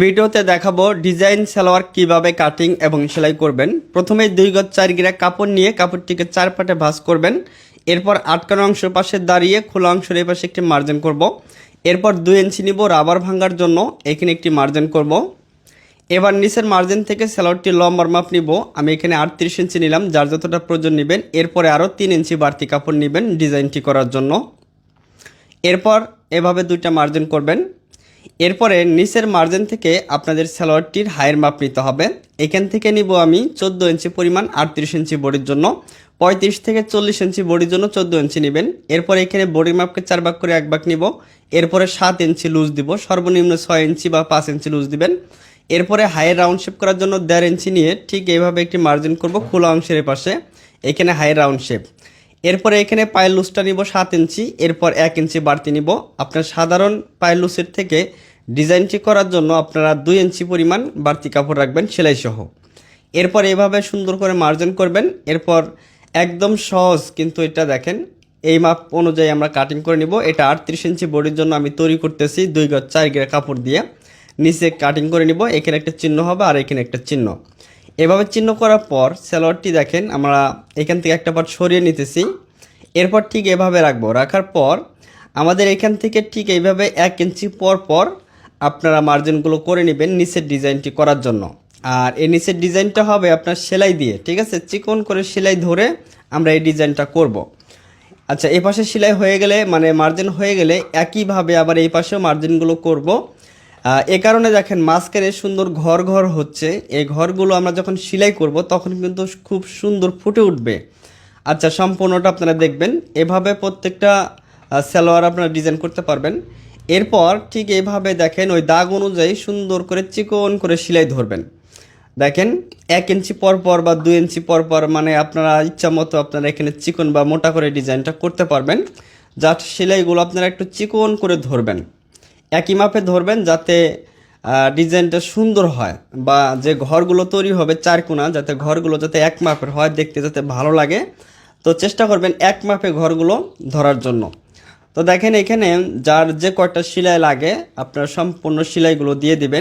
ভিডিওতে দেখাবো ডিজাইন সালোয়ার কিভাবে কাটিং এবং সেলাই করবেন। প্রথমে 2 গজ 4 গিরা কাপড় নিয়ে কাপড়টিকে 4 পাটে ভাঁজ করবেন। এরপর আটকানো অংশের পাশে দাঁড়িয়ে খোলা অংশের এই পাশে একটি মার্জিন করব। এরপর 2 ইঞ্চি নিব রাবার ভাঙার জন্য, এখানে একটি মার্জিন করব। এবার নিচের মার্জিন থেকে সালোয়ারটি লম্বার মাপ নিব। আমি এখানে 38 ইঞ্চি নিলাম, যার যতটা প্রয়োজন নেবেন। এরপরে আরও 3 ইঞ্চি বাড়তি কাপড় নেবেন ডিজাইনটি করার জন্য। এরপর এভাবে 2টা মার্জিন করবেন। এরপরে নিচের মার্জিন থেকে আপনাদের সালোয়ারটির হাইয়ের মাপ নিতে হবে। এখান থেকে নিব আমি 14 ইঞ্চি পরিমাণ 38 ইঞ্চি বডির জন্য, 35 থেকে 40 ইঞ্চি বডির জন্য 14 ইঞ্চি নেবেন। এরপর এখানে বডির মাপকে 4 ভাগ করে 1 ভাগ নিব। এরপরে 7 ইঞ্চি লুজ দিব, সর্বনিম্ন 6 ইঞ্চি বা 5 ইঞ্চি লুজ দিবেন। এরপরে হাইয়ের রাউন্ড শেপ করার জন্য 1.5 ইঞ্চি নিয়ে ঠিক এইভাবে একটি মার্জিন করব খোলা অংশের পাশে, এখানে হাইয়ের রাউন্ড শেপ। এরপরে এখানে পায়ের লুজটা নিব 7 ইঞ্চি, এরপর 1 ইঞ্চি বাড়তি নিব। আপনার সাধারণ পায়ের লুজের থেকে ডিজাইনটি করার জন্য আপনারা 2 ইঞ্চি পরিমাণ বাড়তি কাপড় রাখবেন সেলাই সহ। এরপর এভাবে সুন্দর করে মার্জিন করবেন। এরপর একদম সহজ, কিন্তু এটা দেখেন এই মাপ অনুযায়ী আমরা কাটিং করে নিব। এটা 38 ইঞ্চি বডির জন্য আমি তৈরি করতেছি 2 গজ 4 গিরা কাপড় দিয়ে। নিচে কাটিং করে নিব, এখানে একটা চিহ্ন হবে আর এখানে একটা চিহ্ন। এভাবে চিহ্ন করার পর সালোয়ারটি দেখেন আমরা এখান থেকে একটা পার্ট সরিয়ে নিতেছি। এরপর ঠিক এভাবে রাখবো। রাখার পর আমাদের এখান থেকে ঠিক এইভাবে 1 ইঞ্চি পর পর আপনারা মার্জিনগুলো করে নেবেন নিচের ডিজাইনটি করার জন্য। আর এই নিচের ডিজাইনটা হবে আপনার সেলাই দিয়ে, ঠিক আছে? চিকন করে সেলাই ধরে আমরা এই ডিজাইনটা করব। আচ্ছা, এই পাশে সেলাই হয়ে গেলে মানে মার্জিন হয়ে গেলে একইভাবে আবার এই পাশেও মার্জিনগুলো করব। এ কারণে দেখেন মাঝখানে সুন্দর ঘর ঘর হচ্ছে। এই ঘরগুলো আমরা যখন সেলাই করব তখন কিন্তু খুব সুন্দর ফুটে উঠবে। আচ্ছা, সম্পূর্ণটা আপনারা দেখবেন। এভাবে প্রত্যেকটা সালোয়ার আপনারা ডিজাইন করতে পারবেন। এরপর ঠিক এইভাবে দেখেন ওই দাগ অনুযায়ী সুন্দর করে চিকন করে সেলাই ধরবেন। দেখেন 1 ইঞ্চি পর পর বা 2 ইঞ্চি পর পর মানে আপনারা ইচ্ছা মতো আপনারা এখানে চিকন বা মোটা করে ডিজাইনটা করতে পারবেন। জাস্ট সেলাইগুলো আপনারা একটু চিকন করে ধরবেন, একই মাপে ধরবেন যাতে ডিজাইনটা সুন্দর হয়, বা যে ঘরগুলো তৈরি হবে 4 কোণা যাতে ঘরগুলো যাতে এক মাপের হয়, দেখতে যাতে ভালো লাগে। তো চেষ্টা করবেন এক মাপে ঘরগুলো ধরার জন্য। তো দেখেন এখানে যার যে কয়টা সেলাই লাগে আপনারা সম্পূর্ণ সেলাইগুলো দিয়ে দিবেন।